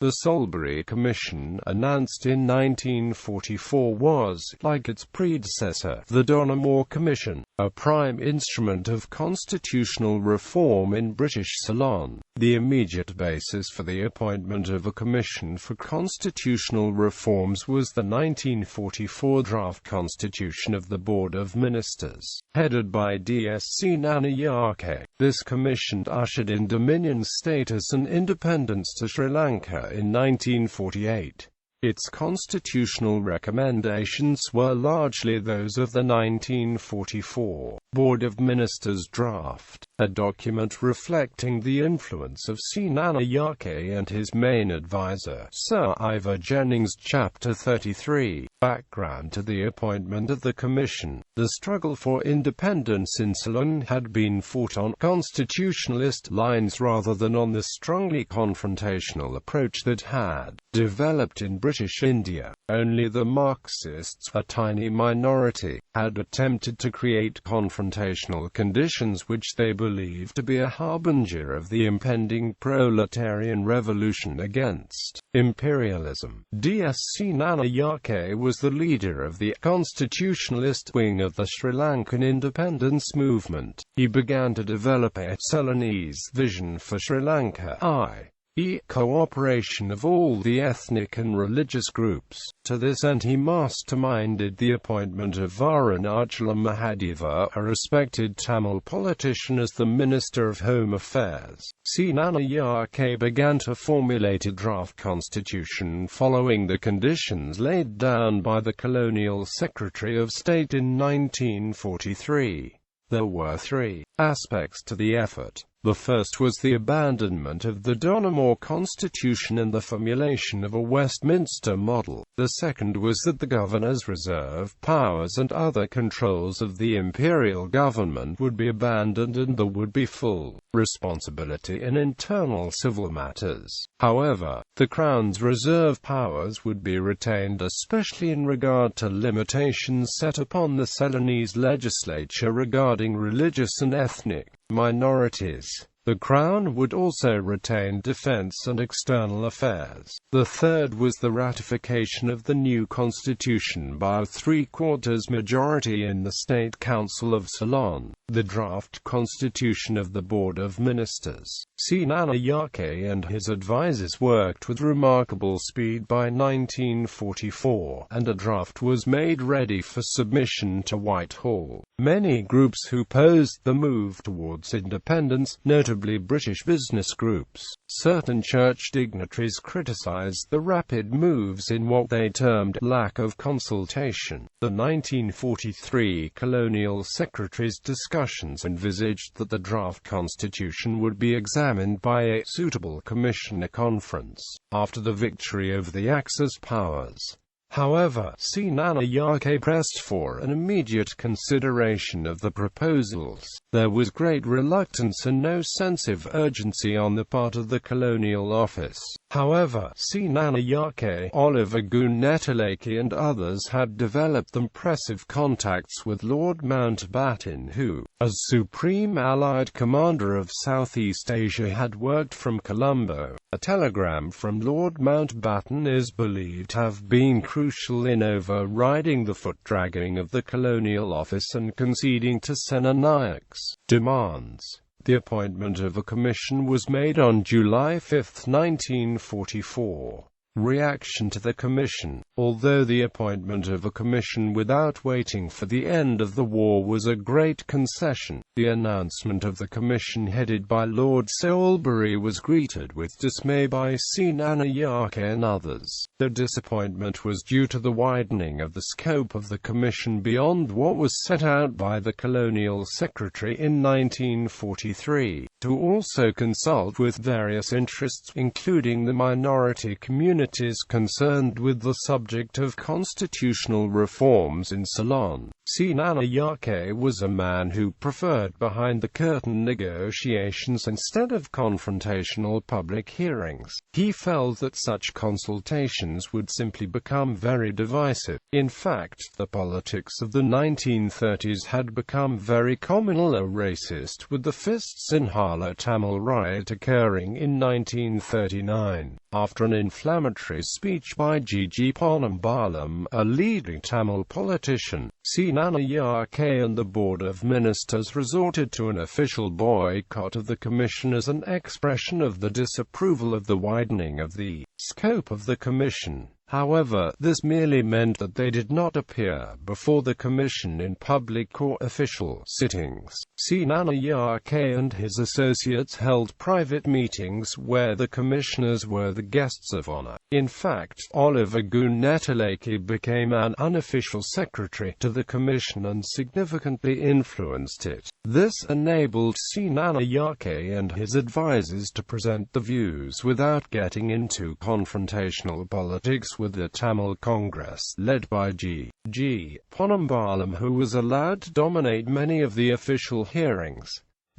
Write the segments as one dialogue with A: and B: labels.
A: The Soulbury Commission, announced in 1944, was, like its predecessor, the Donoughmore Commission, a prime instrument of constitutional reform in British Ceylon. The immediate basis for the appointment of a commission for constitutional reforms was the 1944 draft constitution of the Board of Ministers, headed by D.S.Senanayake. This commission ushered in Dominion status and independence to Sri Lanka in 1948. Its constitutional recommendations were largely those of the 1944 Board of Ministers draft, a document reflecting the influence of Sena Nayak and his main advisor, Sir Ivor Jennings. Chapter 33. Background to the appointment of the Commission. The struggle for independence in Ceylon had been fought on constitutionalist lines rather than on the strongly confrontational approach that had developed in British India. Only the Marxists, a tiny minority, had attempted to create confrontational conditions which they believed to be a harbinger of the impending proletarian revolution against imperialism. D.S.Senanayake was the leader of the constitutionalist wing of the Sri Lankan independence movement. He began to develop a Ceylonese vision for Sri Lanka, i.e. cooperation of all the ethnic and religious groups. To this end he masterminded the appointment of Varunachala Mahadeva, a respected Tamil politician, as the Minister of Home Affairs. Sena Nayak began to formulate a draft constitution following the conditions laid down by the Colonial Secretary of State in 1943. There were three aspects to the effort. The first was the abandonment of the Donoughmore Constitution and the formulation of a Westminster model. The second was that the governor's reserve powers and other controls of the imperial government would be abandoned and there would be full responsibility in internal civil matters. However, the Crown's reserve powers would be retained, especially in regard to limitations set upon the Ceylonese legislature regarding religious and ethnic minorities. The Crown would also retain defence and external affairs. The third was the ratification of the new constitution by a three-quarters majority in the State Council of Ceylon, the draft constitution of the Board of Ministers. Sena Nayak and his advisers worked with remarkable speed by 1944, and a draft was made ready for submission to Whitehall. Many groups who opposed the move towards independence, notably British business groups, certain church dignitaries criticized the rapid moves in what they termed lack of consultation. The 1943 Colonial Secretary's discussions envisaged that the draft constitution would be examined by a suitable commissioner conference after the victory over the Axis powers. However, Sena Nayak pressed for an immediate consideration of the proposals. There was great reluctance and no sense of urgency on the part of the Colonial Office. However, Sena Nayak, Oliver Gunnetalake and others had developed impressive contacts with Lord Mountbatten, who, as Supreme Allied Commander of Southeast Asia, had worked from Colombo. A telegram from Lord Mountbatten is believed to have been crucial in overriding the foot-dragging of the Colonial Office and conceding to Sena Nayak's demands. The appointment of a commission was made on July 5, 1944. Reaction to the commission. Although the appointment of a commission without waiting for the end of the war was a great concession, the announcement of the commission headed by Lord Soulbury was greeted with dismay by Sena Nayak and others. The disappointment was due to the widening of the scope of the commission beyond what was set out by the Colonial Secretary in 1943, to also consult with various interests, including the minority communities concerned with the subject of constitutional reforms in Ceylon. Sena Nayak was a man who preferred behind-the-curtain negotiations instead of confrontational public hearings. He felt that such consultations would simply become very divisive. In fact, the politics of the 1930s had become very communal, racist, with the fists in high Malayalam Tamil riot occurring in 1939, after an inflammatory speech by Gigi Bonham, a leading Tamil politician. Sena Nayak and the Board of Ministers resorted to an official boycott of the Commission as an expression of the disapproval of the widening of the scope of the Commission. However, this merely meant that they did not appear before the Commission in public or official sittings. Sena Nayak and his associates held private meetings where the commissioners were the guests of honor. In fact, Oliver Gunnetalake became an unofficial secretary to the Commission and significantly influenced it. This enabled Sena Nayak and his advisers to present the views without getting into confrontational politics with the Tamil Congress, led by Gigi Bonham, who was allowed to dominate many of the official hearings.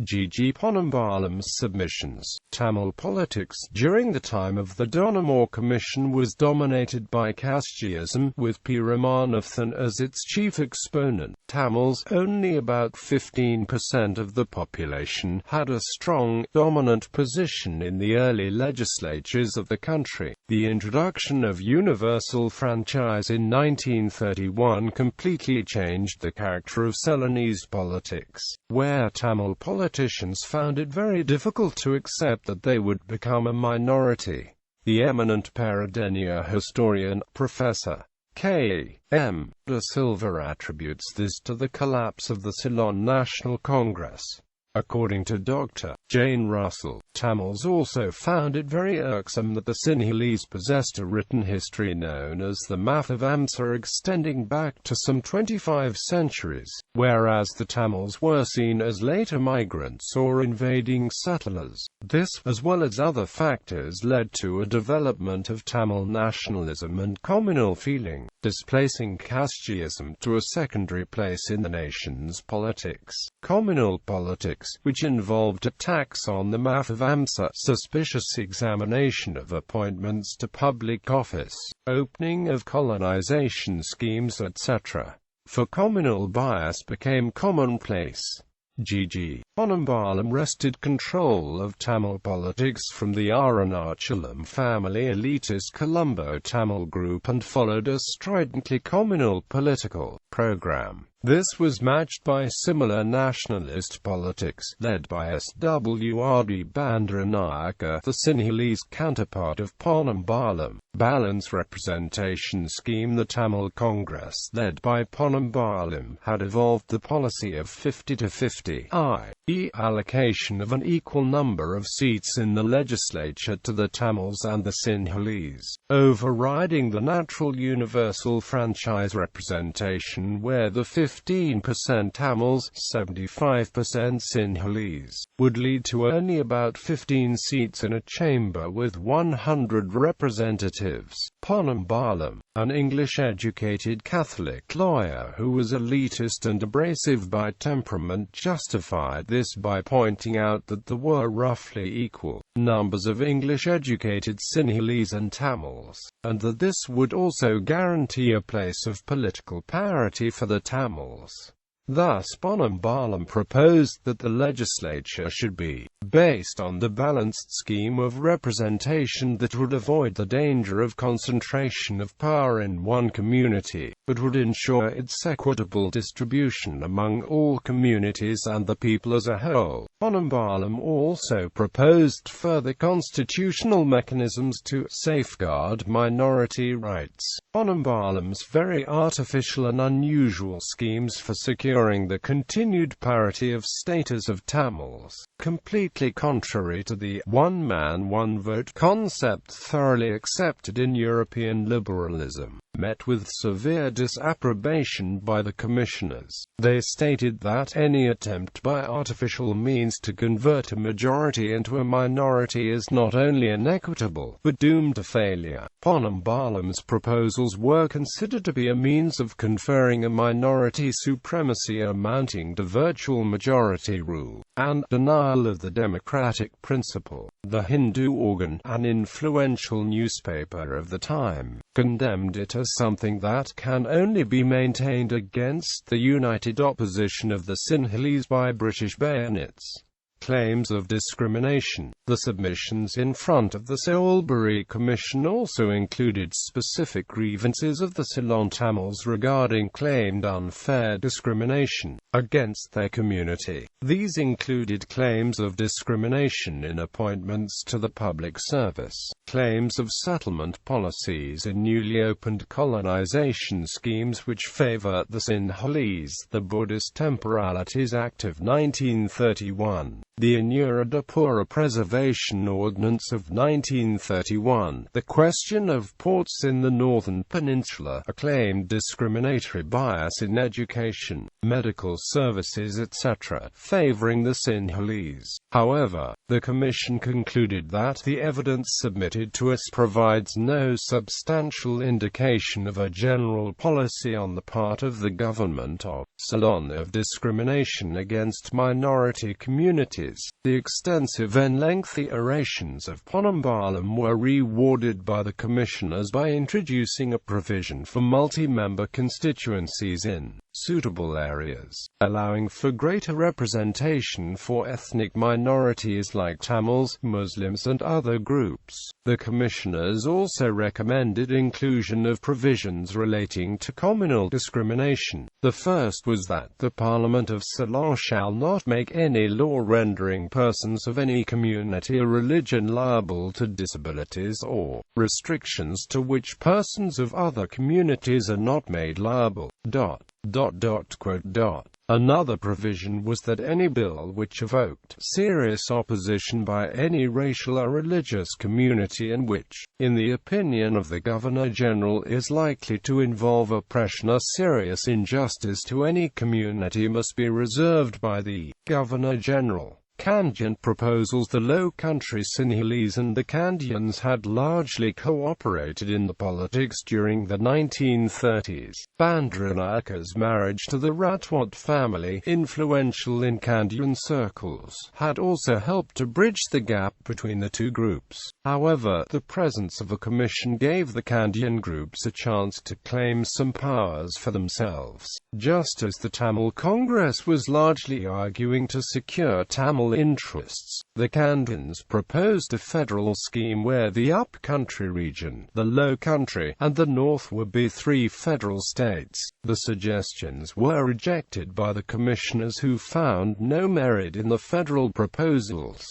A: Gigi Bonham's submissions. Tamil politics during the time of the Donoughmore Commission was dominated by casteism, with P. Ramanathan as its chief exponent. Tamils, only about 15% of the population, had a strong, dominant position in the early legislatures of the country. The introduction of universal franchise in 1931 completely changed the character of Ceylonese politics, where Tamil politicians found it very difficult to accept that they would become a minority. The eminent Peradeniya historian, Professor K.M. De Silva attributes this to the collapse of the Ceylon National Congress. According to Dr. Jane Russell, Tamils also found it very irksome that the Sinhalese possessed a written history known as the Mathivamsa extending back to some 25 centuries, whereas the Tamils were seen as later migrants or invading settlers. This, as well as other factors, led to a development of Tamil nationalism and communal feeling, displacing casteism to a secondary place in the nation's politics. Communal politics, which involved attacks on the Mathivamsa, suspicious examination of appointments to public office, opening of colonization schemes, etc. For communal bias became commonplace. Gigi Bonham wrested control of Tamil politics from the Arunachalam family elitist Colombo Tamil group and followed a stridently communal political program. This was matched by similar nationalist politics, led by S.W.R.D. Bandaranaike, the Sinhalese counterpart of Bonham. Balance representation scheme. The Tamil Congress, led by Bonham, had evolved the policy of 50-50, i.e. allocation of an equal number of seats in the legislature to the Tamils and the Sinhalese, overriding the natural universal franchise representation where the 15% Tamils, 75% Sinhalese, would lead to only about 15 seats in a chamber with 100 representatives. Bonham, an English-educated Catholic lawyer who was elitist and abrasive by temperament, justified this by pointing out that there were roughly equal numbers of English-educated Sinhalese and Tamils, and that this would also guarantee a place of political parity for the Tamils. Thus Bonham proposed that the legislature should be based on the balanced scheme of representation that would avoid the danger of concentration of power in one community, but would ensure its equitable distribution among all communities and the people as a whole. Bonham also proposed further constitutional mechanisms to safeguard minority rights. Bonham's very artificial and unusual schemes for securing the continued parity of status of Tamils, completely contrary to the one man, one vote concept thoroughly accepted in European liberalism, met with severe disapprobation by the commissioners. They stated that any attempt by artificial means to convert a majority into a minority is not only inequitable, but doomed to failure. Bonham's proposals were considered to be a means of conferring a minority supremacy amounting to virtual majority rule, and denial of the democratic principle. The Hindu organ, an influential newspaper of the time, condemned it as something that can only be maintained against the united opposition of the Sinhalese by British bayonets. claims of discrimination. The submissions in front of the Soulbury Commission also included specific grievances of the Ceylon Tamils regarding claimed unfair discrimination against their community. These included claims of discrimination in appointments to the public service, claims of settlement policies in newly opened colonization schemes which favor the Sinhalese, the Buddhist Temporalities Act of 1931, the Anuradhapura Preservation Ordinance of 1931, the question of ports in the Northern Peninsula, a claimed discriminatory bias in education, medical services etc., favoring the Sinhalese. However, the Commission concluded that the evidence submitted to us provides no substantial indication of a general policy on the part of the government of Ceylon of discrimination against minority communities. The extensive and lengthy orations of Bonham were rewarded by the Commissioners by introducing a provision for multi-member constituencies in suitable areas, allowing for greater representation for ethnic minorities like Tamils, Muslims and other groups. The Commissioners also recommended inclusion of provisions relating to communal discrimination. The first was that the Parliament of Ceylon shall not make any law rendering persons of any community or religion liable to disabilities or restrictions to which persons of other communities are not made liable. Another provision was that any bill which evoked serious opposition by any racial or religious community and which, in the opinion of the Governor-General, is likely to involve oppression or serious injustice to any community must be reserved by the Governor-General. Kangan Proposals. The Low Country Sinhalese and the Kandians had largely cooperated in the politics during the 1930s. Bandranayaka's marriage to the Ratwat family, influential in Kandian circles, had also helped to bridge the gap between the two groups. However, the presence of a commission gave the Kandian groups a chance to claim some powers for themselves. Just as the Tamil Congress was largely arguing to secure Tamil interests, the Kandians proposed a federal scheme where the up-country region, the low country, and the north would be three federal states. The suggestions were rejected by the commissioners, who found no merit in the federal proposals.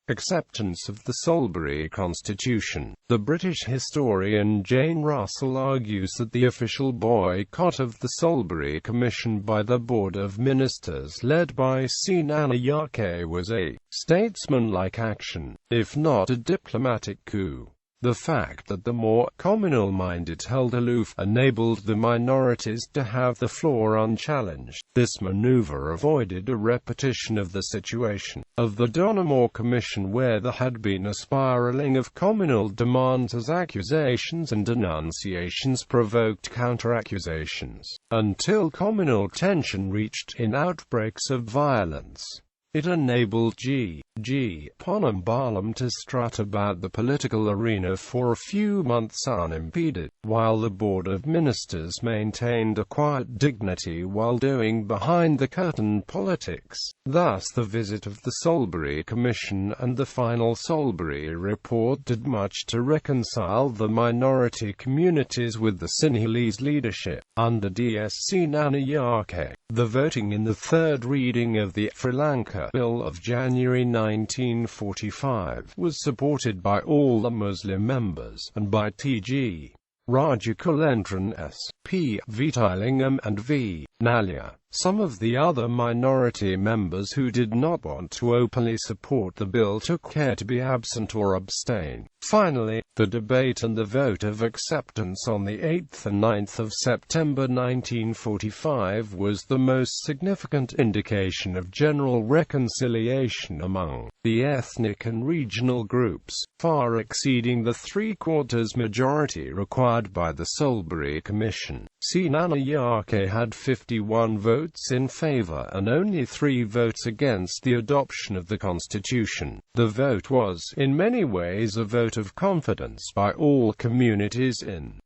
A: Acceptance of the Soulbury Constitution. The British historian Jane Russell argues that the official boycott of the Soulbury Commission by the Board of Ministers led by Sena Nayak was a statesmanlike action, if not a diplomatic coup. The fact that the more communal-minded held aloof enabled the minorities to have the floor unchallenged. This maneuver avoided a repetition of the situation of the Donoughmore Commission, where there had been a spiraling of communal demands as accusations and denunciations provoked counter-accusations, until communal tension reached in outbreaks of violence. It enabled Gigi Bonham to strut about the political arena for a few months unimpeded, while the Board of Ministers maintained a quiet dignity while doing behind-the-curtain politics. Thus the visit of the Soulbury Commission and the final Soulbury report did much to reconcile the minority communities with the Sinhalese leadership. Under D.S.Senanayake, the voting in the third reading of the Sri Lanka Bill of January 1945 was supported by all the Muslim members, and by T.G. Rajakulendran S.P. Vitilingam and V. Nalya. Some of the other minority members who did not want to openly support the bill took care to be absent or abstain. Finally, the debate and the vote of acceptance on the 8th and 9th of September 1945 was the most significant indication of general reconciliation among the ethnic and regional groups, far exceeding the three-quarters majority required by the Soulbury Commission. Sena Nayak had 51 votes in favor and only 3 votes against the adoption of the Constitution. The vote was, in many ways, a vote of confidence by all communities in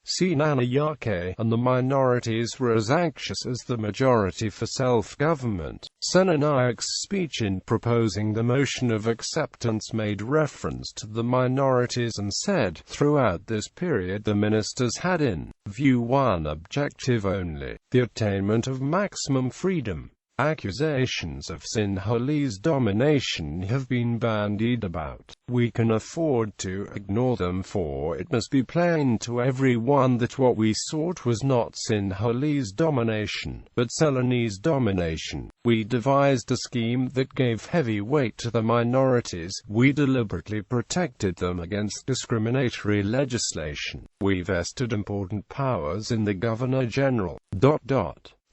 A: Sena Nayak, and the minorities were as anxious as the majority for self-government. Sena Nayak's speech in proposing the motion of acceptance made reference to the minorities and said, throughout this period the ministers had in view one objective only: the attainment of maximum freedom. Accusations of Sinhalese domination have been bandied about. We can afford to ignore them, for it must be plain to everyone that what we sought was not Sinhalese domination, but Ceylonese domination. We devised a scheme that gave heavy weight to the minorities. We deliberately protected them against discriminatory legislation. We vested important powers in the Governor-General.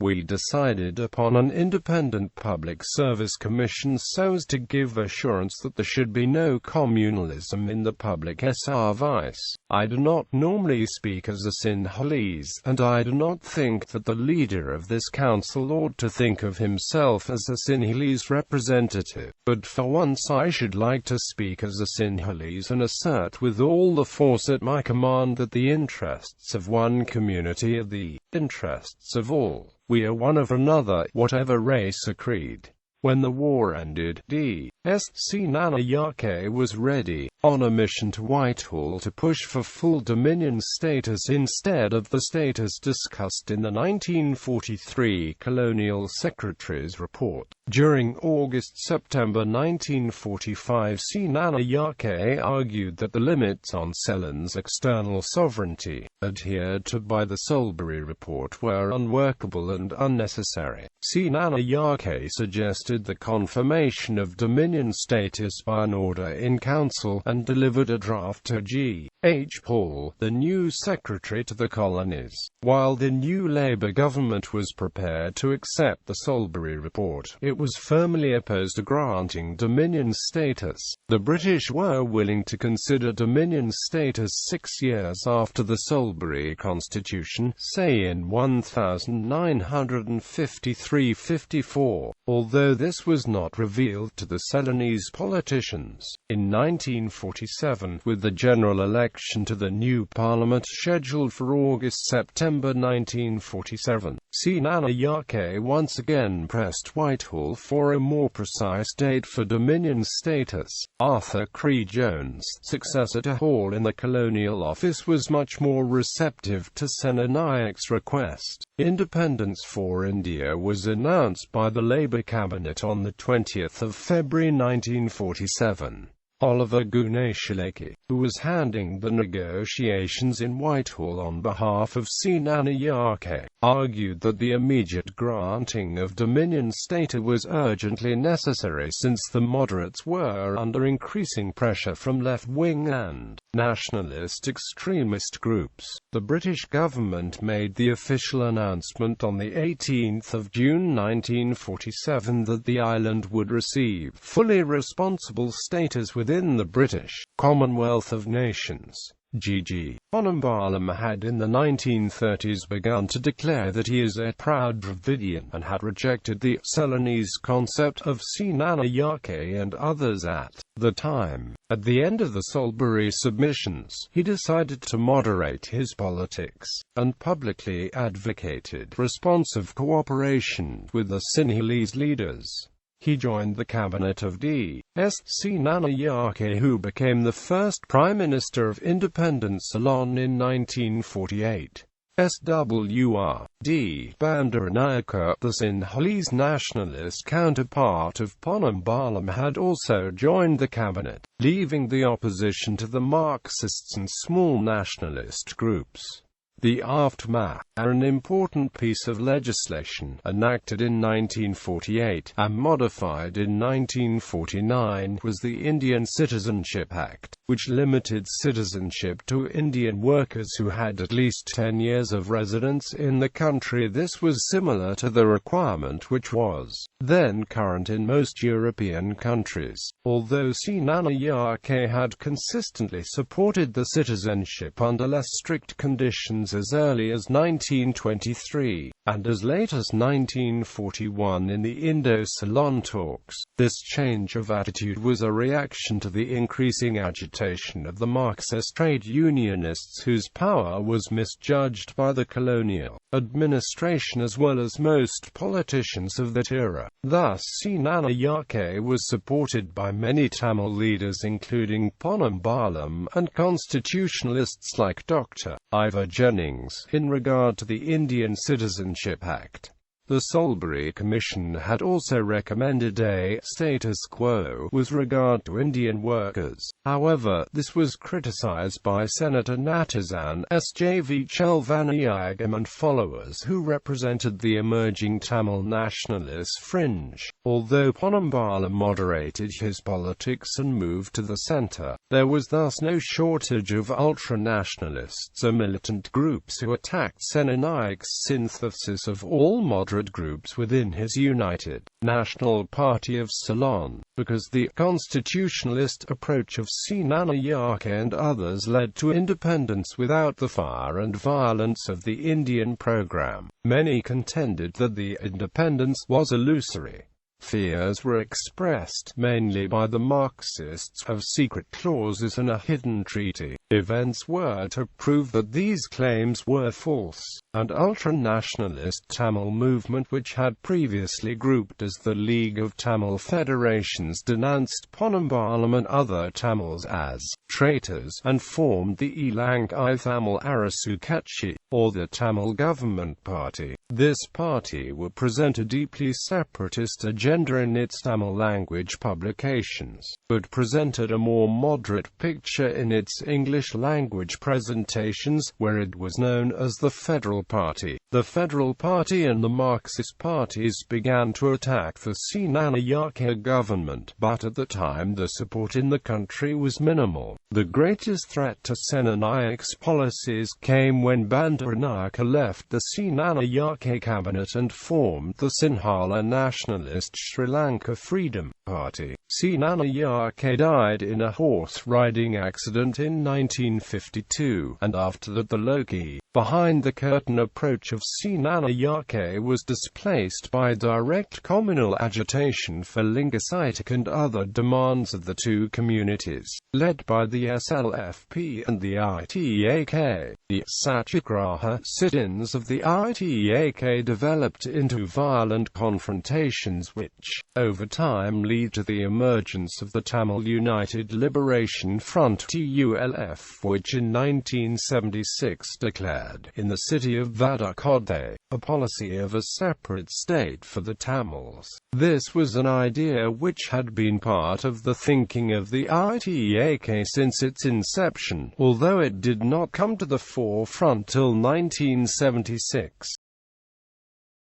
A: We decided upon an independent public service commission so as to give assurance that there should be no communalism in the public service. I do not normally speak as a Sinhalese, and I do not think that the leader of this council ought to think of himself as a Sinhalese representative, but for once I should like to speak as a Sinhalese and assert with all the force at my command that the interests of one community are the interests of all. We are one of another, whatever race or creed. When the war ended, D.S.Senanayake was ready, on a mission to Whitehall, to push for full Dominion status instead of the status discussed in the 1943 Colonial Secretary's report. During August-September 1945, Senanayake argued that the limits on Ceylon's external sovereignty, adhered to by the Soulbury report, were unworkable and unnecessary. Senanayake suggested the confirmation of Dominion status by an order in Council, and delivered a draft to G.H. Paul, the new Secretary to the Colonies. While the new Labour government was prepared to accept the Soulbury report, it was firmly opposed to granting Dominion status. The British were willing to consider Dominion status 6 years after the Soulbury Constitution, say in 1953-54, although this was not revealed to the Ceylonese politicians. In 1947, with the general election to the new parliament scheduled for August-September 1947, Senanayake once again pressed Whitehall for a more precise date for Dominion status. Arthur Cree Jones, successor to Hall in the Colonial Office, was much more receptive to Sena Nayak's request. Independence for India was announced by the Labour cabinet on the 20th of February 1947. Oliver Guneshilake, who was handling the negotiations in Whitehall on behalf of Sena Nayak, argued that the immediate granting of Dominion status was urgently necessary since the moderates were under increasing pressure from left-wing and nationalist extremist groups. The British government made the official announcement on the 18th of June 1947 that the island would receive fully responsible status within the British Commonwealth of Nations. Gigi Bonham had in the 1930s begun to declare that he is a proud Dravidian, and had rejected the Ceylonese concept of Sena Nayak and others at the time. At the end of the Soulbury submissions, he decided to moderate his politics, and publicly advocated responsive cooperation with the Sinhalese leaders. He joined the cabinet of D.S.Senanayake, who became the first Prime Minister of Independent Ceylon in 1948. S.W.R.D. Bandaranaike, the Sinhalese nationalist counterpart of Bonham, had also joined the cabinet, leaving the opposition to the Marxists and small nationalist groups. The aftermath, an important piece of legislation, enacted in 1948, and modified in 1949, was the Indian Citizenship Act, which limited citizenship to Indian workers who had at least 10 years of residence in the country. This was similar to the requirement which was then current in most European countries. Although Sena Nayak had consistently supported the citizenship under less strict conditions as early as 1923, and as late as 1941 in the Indo-Ceylon talks. This change of attitude was a reaction to the increasing agitation of the Marxist trade unionists, whose power was misjudged by the colonial administration as well as most politicians of that era. Thus, Sena Nayak was supported by many Tamil leaders including Ponambalam and constitutionalists like Dr. Ivor Jennings, in regard to the Indian Citizenship Act. The Soulbury Commission had also recommended a status quo with regard to Indian workers. However, this was criticized by Senator Natazan S.J.V. Chelvanayagam and followers who represented the emerging Tamil nationalist fringe. Although Ponambalam moderated his politics and moved to the centre, there was thus no shortage of ultra-nationalists or militant groups who attacked Sena Nayak's synthesis of all moderate groups within his United National Party of Ceylon, because the constitutionalist approach of Sena Nayak and others led to independence without the fire and violence of the Indian program. Many contended that the independence was illusory. Fears were expressed, mainly by the Marxists, of secret clauses in a hidden treaty. Events were to prove that these claims were false, and ultra-nationalist Tamil movement, which had previously grouped as the League of Tamil Federations, denounced Ponambalam and other Tamils as traitors, and formed the Ilankai Tamil Arasu Katchi, or the Tamil Government Party. This party would present a deeply separatist agenda in its Tamil language publications, but presented a more moderate picture in its English language presentations, where it was known as the Federal Party. The Federal Party and the Marxist parties began to attack the Sena Nayak government, but at the time the support in the country was minimal. The greatest threat to Sena Nayak's policies came when Bandaranaike left the Sena Nayak cabinet and formed the Sinhala nationalist Sri Lanka Freedom Party. Sena Nayak died in a horse-riding accident in 1952, and after that the low-key, behind-the-curtain approach of Sena Nayak was displaced by direct communal agitation for linguistic and other demands of the two communities, led by the SLFP and the ITAK. The Satyagraha sit-ins of the ITAK developed into violent confrontations which, over time, lead to the emergence of the Tamil United Liberation Front (TULF), which in 1976 declared, in the city of Vadakode, a policy of a separate state for the Tamils. This was an idea which had been part of the thinking of the ITAK since its inception, although it did not come to the forefront till 1976.